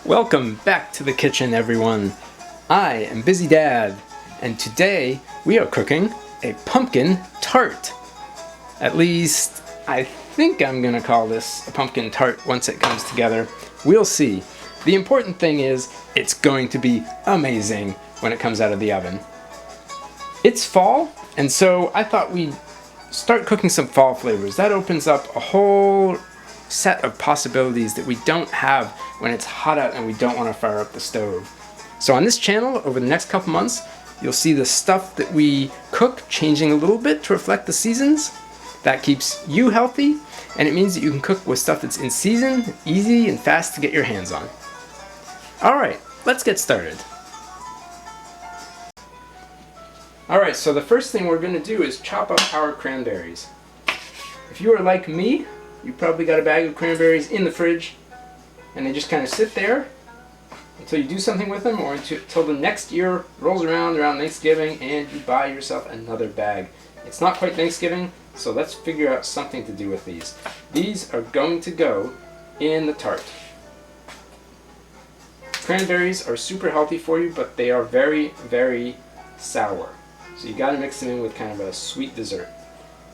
Welcome back to the kitchen, everyone. I am Busy Dad, and today we are cooking a pumpkin tart. At least, I think I'm gonna call this a pumpkin tart once it comes together. We'll see. The important thing is, it's going to be amazing when it comes out of the oven. It's fall, and so I thought we'd start cooking some fall flavors. That opens up a whole set of possibilities that we don't have when it's hot out and we don't want to fire up the stove. So on this channel, over the next couple months, you'll see the stuff that we cook changing a little bit to reflect the seasons. That keeps you healthy, and it means that you can cook with stuff that's in season, easy and fast to get your hands on. Alright, let's get started. Alright, so the first thing we're going to do is chop up our cranberries. If you are like me, you probably got a bag of cranberries in the fridge, and they just kind of sit there until you do something with them, or until the next year rolls around Thanksgiving and you buy yourself another bag. It's not quite Thanksgiving, so let's figure out something to do with these. These are going to go in the tart. Cranberries are super healthy for you, but they are very, very sour. So you gotta mix them in with kind of a sweet dessert.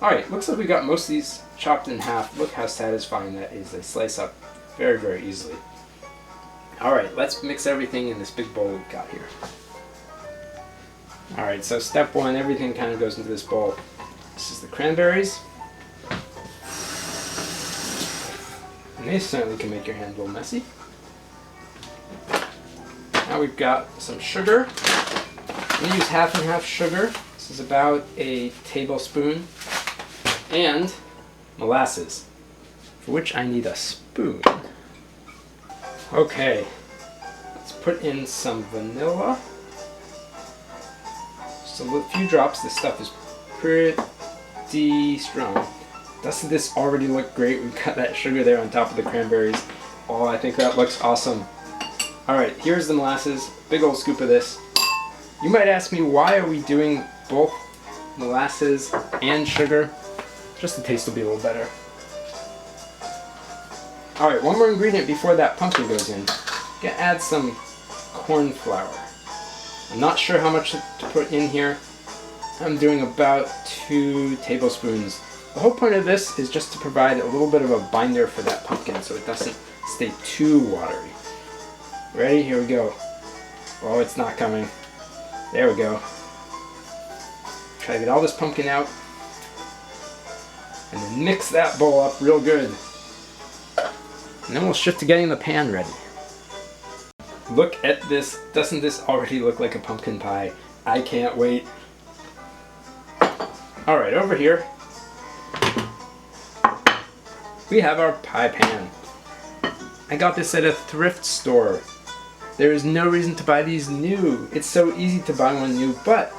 Alright, looks like we got most of these chopped in half. Look how satisfying that is. They slice up very, very easily. Alright, let's mix everything in this big bowl we've got here. Alright, so step one, everything kind of goes into this bowl. This is the cranberries. And they certainly can make your hand a little messy. Now we've got some sugar. I'm going to use half and half sugar. This is about a tablespoon. And molasses, for which I need a spoon. Okay, let's put in some vanilla. Just a few drops. This stuff is pretty strong. Doesn't this already look great? We've got that sugar there on top of the cranberries. Oh, I think that looks awesome. Alright, here's the molasses. Big old scoop of this. You might ask me, why are we doing both molasses and sugar? Just the taste will be a little better. Alright, one more ingredient before that pumpkin goes in. I'm going to add some corn flour. I'm not sure how much to put in here. I'm doing about 2 tablespoons. The whole point of this is just to provide a little bit of a binder for that pumpkin so it doesn't stay too watery. Ready? Here we go. Oh, it's not coming. There we go. Try to get all this pumpkin out. And then mix that bowl up real good. And then we'll shift to getting the pan ready. Look at this. Doesn't this already look like a pumpkin pie? I can't wait. Alright, over here we have our pie pan. I got this at a thrift store. There is no reason to buy these new. It's so easy to buy one new, but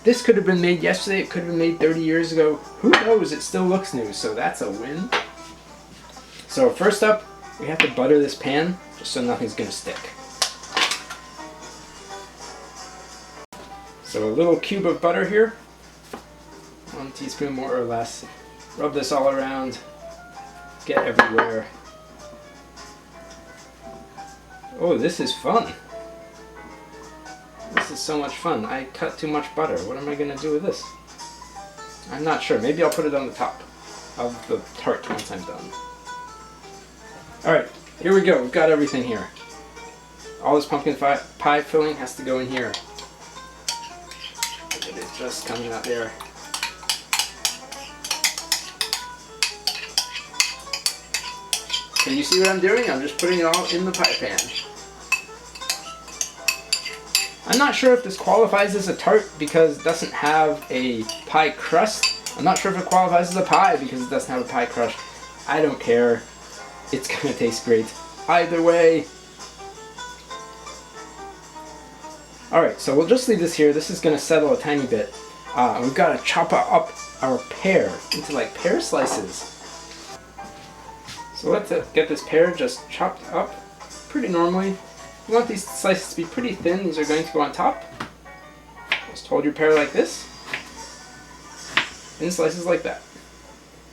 this could have been made yesterday, it could have been made 30 years ago. Who knows, it still looks new, so that's a win. So first up, we have to butter this pan, just so nothing's gonna stick. So a little cube of butter here. 1 teaspoon more or less. Rub this all around. Get everywhere. Oh, this is fun. This is so much fun. I cut too much butter. What am I going to do with this? I'm not sure. Maybe I'll put it on the top of the tart once I'm done. Alright, here we go. We've got everything here. All this pumpkin pie filling has to go in here. Look at it just coming out there. Can you see what I'm doing? I'm just putting it all in the pie pan. I'm not sure if this qualifies as a tart because it doesn't have a pie crust. I'm not sure if it qualifies as a pie because it doesn't have a pie crust. I don't care. It's gonna taste great either way. Alright, so we'll just leave this here. This is gonna settle a tiny bit. We've got to chop up our pear into like pear slices. So let's get this pear just chopped up pretty normally. You want these slices to be pretty thin. These are going to go on top. Just hold your pear like this. Thin slices like that.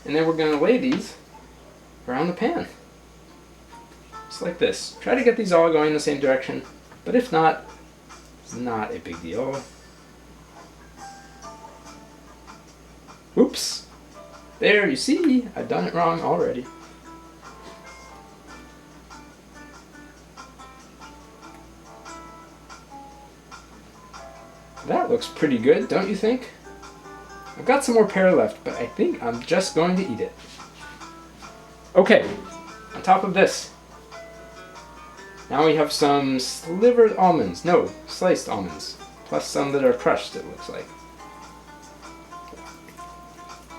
And then we're going to lay these around the pan. just like this. Try to get these all going in the same direction, but if not, it's not a big deal. Oops! There, you see, I've done it wrong already. That looks pretty good, don't you think? I've got some more pear left, but I think I'm just going to eat it. Okay, on top of this, now we have some slivered almonds. No, sliced almonds. Plus some that are crushed, it looks like.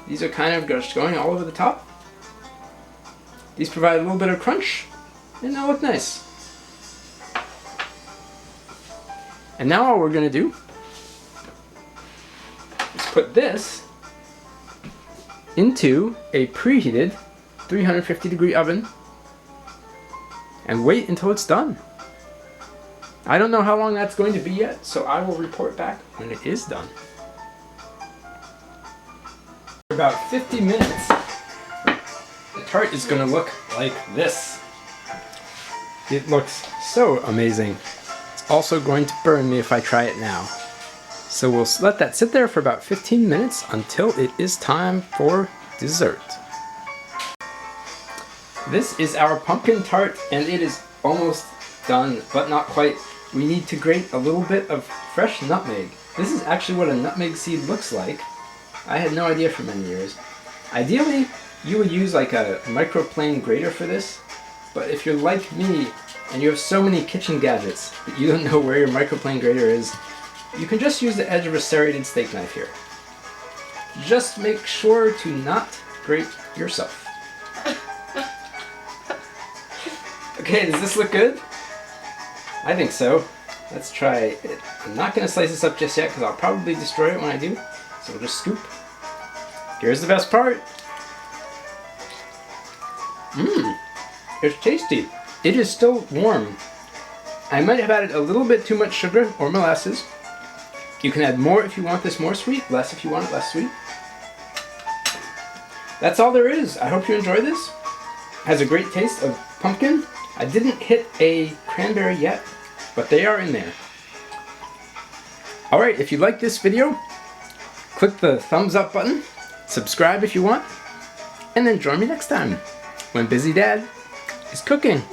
These are kind of just going all over the top. These provide a little bit of crunch, and they'll look nice. And now all we're going to do is put this into a preheated 350-degree oven and wait until it's done. I don't know how long that's going to be yet, so I will report back when it is done. For about 50 minutes, the tart is going to look like this. It looks so amazing. It's also going to burn me if I try it now. So we'll let that sit there for about 15 minutes until it is time for dessert. This is our pumpkin tart, and it is almost done, but not quite. We need to grate a little bit of fresh nutmeg. This is actually what a nutmeg seed looks like. I had no idea for many years. Ideally, you would use like a microplane grater for this, but if you're like me and you have so many kitchen gadgets that you don't know where your microplane grater is, you can just use the edge of a serrated steak knife here. Just make sure to not grate yourself. Okay, does this look good? I think so. Let's try it. I'm not going to slice this up just yet because I'll probably destroy it when I do. So we'll just scoop. Here's the best part. It's tasty. It is still warm. I might have added a little bit too much sugar or molasses. You can add more if you want this more sweet, less if you want it less sweet. That's all there is. I hope you enjoy this. Has a great taste of pumpkin. I didn't hit a cranberry yet, but they are in there. Alright, if you like this video, click the thumbs up button, subscribe if you want, and then join me next time when Busy Dad is cooking.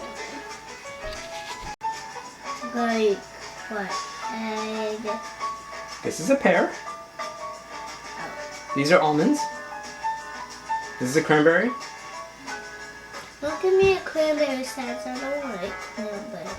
Like what? Egg. This is a pear. These are almonds. This is a cranberry. Don't give me a cranberry sense. I don't like cranberry.